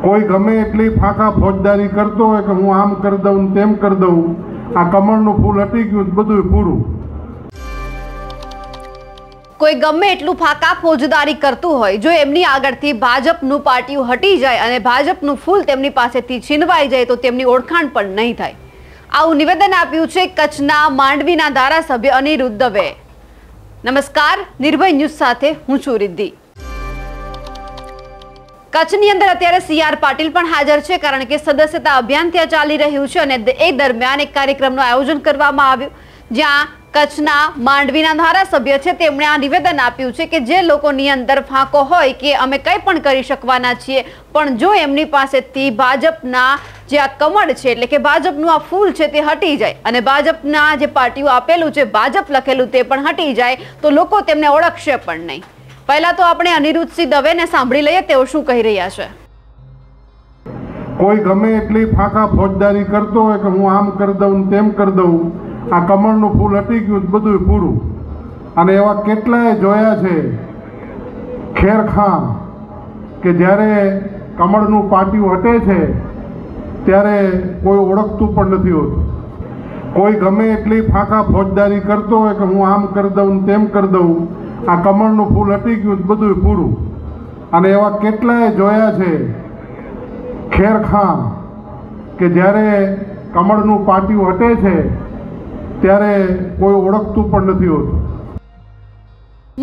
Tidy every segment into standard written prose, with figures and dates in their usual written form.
કોઈ ગમે એટલી ફાંકા ફોજદારી કરતો હોય કે હું આમ કરી દઉં તેમ કરી દઉં, આ કમળનું ફૂલ હટી ગયું બધું પૂરું. કોઈ ગમે એટલું ફાંકા ફોજદારી કરતું હોય, જો એમની આગળથી ભાજપનું પાટિયું હટી જાય અને ભાજપનું ફૂલ તેમની પાસેથી છીનવાઈ જાય તો તેમની ઓળખાણ પણ નહીં થાય. આવું નિવેદન આપ્યું છે કચ્છના માંડવીના ધારાસભ્ય અનિરુદ્ધ દવે. નમસ્કાર, નિર્ભય ન્યૂઝ સાથે હું છું રિદ્ધિ. કચ્છની અંદર અત્યારે CR પાટીલ પણ હાજર છે, કારણ કે સદસ્યતા અભિયાન ત્યાં ચાલી રહ્યું છે અને એ દરમિયાન એક કાર્યક્રમનું આયોજન કરવામાં આવ્યું, જ્યાં કચ્છના માંડવીના ધારાસભ્ય છે તેમણે આ નિવેદન આપ્યું છે કે જે લોકોની અંદર ફાંકો હોય કે અમે કંઈ પણ કરી શકવાના છીએ, પણ જો એમની પાસેથી ભાજપના જે આ કમળ છે એટલે કે ભાજપનું આ ફૂલ છે તે હટી જાય અને ભાજપના જે પાર્ટીઓ આપેલું છે ભાજપ લખેલું તે પણ હટી જાય તો લોકો તેમને ઓળખશે પણ નહીં. પહેલા તો આપણે અનિરુદ્ધસિંહ દવેને સાંભળી લઈએ તેઓ શું કહી રહ્યા છે. કોઈ ગમે એટલી ફાંકા ફોજદારી કરતો હોય કે હું આમ કરી દઉં તેમ કરી દઉં, આ કમળનું ફૂલ હટી ગયું બધું પૂરું. અને એવા કેટલાય જોયા છે ખેરખાં કે જ્યારે કમળનું પાટિયું હટે છે ત્યારે કોઈ ઓળખતું પણ નથી હોતું. કોઈ ગમે એટલી ફાંકા ફોજદારી કરતો હોય કે હું આમ કરી દઉં તેમ કરી દઉં, આ કમળનું ફૂલ હટી ગયું બધું પૂરું. અને એવા કેટલાય જોયા છે ખેરખાં કે જ્યારે કમળનું પાટિયું હટે છે ત્યારે કોઈ ઓળખતું પણ નથી હોતું.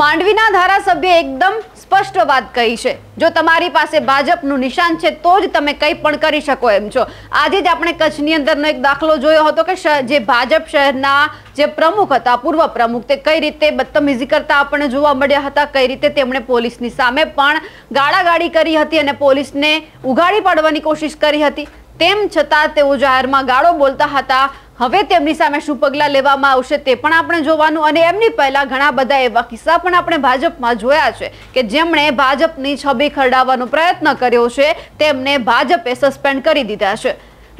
માંડવીના ધારાસભ્ય એકદમ સ્પષ્ટ વાત કહી છે, જો તમારી પાસે ભાજપનું નિશાન છે તો જ તમે કંઈ પણ કરી શકો એમ છો. આજે જ આપણે કચ્છની અંદરનો એક દાખલો જોયો હતો કે જે ભાજપ શહેરના જે પ્રમુખ હતા, પૂર્વ પ્રમુખ, તે કઈ રીતે બદતમીઝી કરતા આપણને જોવા મળ્યા હતા, કઈ રીતે તેમણે પોલીસની સામે પણ ગાળાગાળી કરી હતી અને પોલીસને ઉઘાડી પાડવાની કોશિશ કરી હતી. તેમ છતાં તેઓ જાહેરમાં ગાળો બોલતા હતા. હવે તેમની સામે શું પગલાં લેવામાં આવશે તે પણ આપણે જોવાનું. અને એમની પહેલા ઘણા બધા એવા કિસ્સા પણ આપણે ભાજપમાં જોયા છે કે જેમણે ભાજપની છબી ખરડાવવાનો પ્રયત્ન કર્યો છે, તેમને ભાજપે સસ્પેન્ડ કરી દીધા છે.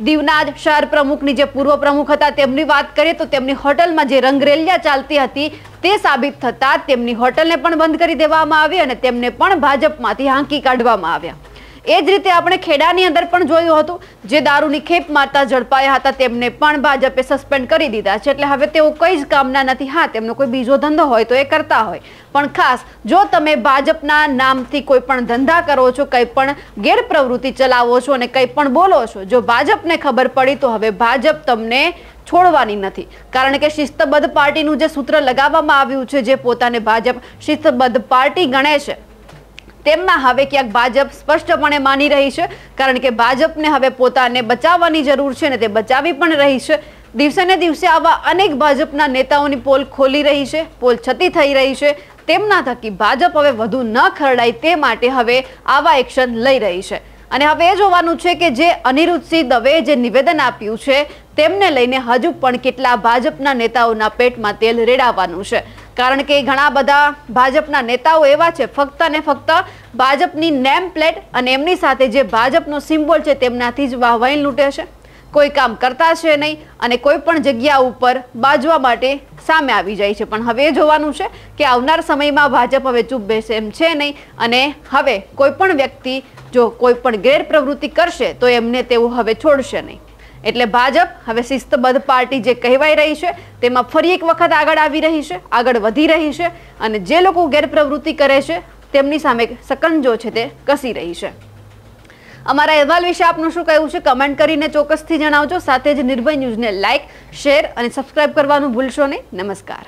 દીવના જ શહેર પ્રમુખની જે પૂર્વ પ્રમુખ હતા તેમની વાત કરીએ તો તેમની હોટલમાં જે રંગરેલિયા ચાલતી હતી તે સાબિત થતા તેમની હોટલને પણ બંધ કરી દેવામાં આવી અને તેમને પણ ભાજપમાંથી હાંકી કાઢવામાં આવ્યા. એ જ રીતે આપણે ખેડાની અંદર પણ જોયું હતું, જે દારૂની ખેપ મારતા ઝડપાયા હતા તેમને પણ ભાજપે સસ્પેન્ડ કરી દીધા છે. એટલે હવે તેઓ કઈ જ કામના નથી. હા, તેમનો કોઈ બીજો ધંધો હોય તો એ કરતા હોય, પણ ખાસ જો તમે ભાજપના નામથી કોઈ પણ ધંધા કરો છો, કંઈ પણ ગેરપ્રવૃત્તિ ચલાવો છો અને કંઈ પણ બોલો છો, જો ભાજપને ખબર પડી તો હવે ભાજપ તમને છોડવાની નથી. કારણ કે શિસ્તબદ્ધ પાર્ટીનું જે સૂત્ર લગાવવામાં આવ્યું છે, જે પોતાને ભાજપ શિસ્તબદ્ધ પાર્ટી ગણે છે, તેમમાં હવે ક્યાંક ભાજપ સ્પષ્ટપણે માની રહી છે, કારણ કે ભાજપને હવે પોતાને બચાવવાની જરૂર છે અને તે બચાવી પણ રહી છે. દિવસે ને દિવસે આવા અનેક ભાજપના નેતાઓની પોલ ખોલી રહી છે, પોલ છતી થઈ રહી છે. તેમના થકી ભાજપ હવે વધુ ન ખરડાય તે માટે હવે આવા એક્શન લઈ રહી છે. અને હવે એ જોવાનું છે કે જે અનિરુદ્ધસિંહ દવે જે નિવેદન આપ્યું છે તેમને લઈને હજુ પણ કેટલા ભાજપના નેતાઓના પેટમાં તેલ રેડાવવાનું છે. કારણ કે ઘણા બધા ભાજપના નેતાઓ એવા છે ફક્ત ને ફક્ત ભાજપની નેમ પ્લેટ અને એમની સાથે જે ભાજપનો સિમ્બોલ છે તેમનાથી જ વાહવાઈ લૂંટે છે. કોઈ કામ કરતા છે નહીં અને કોઈ પણ જગ્યા ઉપર બાજવા માટે સામે આવી જાય છે. પણ હવે એ જોવાનું છે કે આવનાર સમયમાં ભાજપ હવે ચૂપ બેસે એમ છે નહીં અને હવે કોઈ પણ વ્યક્તિ જો કોઈ પણ ગેરપ્રવૃત્તિ કરશે તો એમને તેઓ હવે છોડશે નહીં. એટલે ભાજપ હવે શિસ્તબદ્ધ પાર્ટી જે કહેવાઈ રહી છે તેમાં ફરી એક વખત આગળ આવી રહી છે, આગળ વધી રહી છે અને જે લોકો ગેરપ્રવૃત્તિ કરે છે તેમની સામે સકંજો છે તે કસી રહી છે. અમારા અહેવાલ વિશે આપનું શું કહેવું છે કમેન્ટ કરીને ચોક્કસથી જણાવજો. સાથે જ નિર્ભય ન્યૂઝને લાઇક, શેર અને સબસ્ક્રાઇબ કરવાનું ભૂલશો નહીં. નમસ્કાર.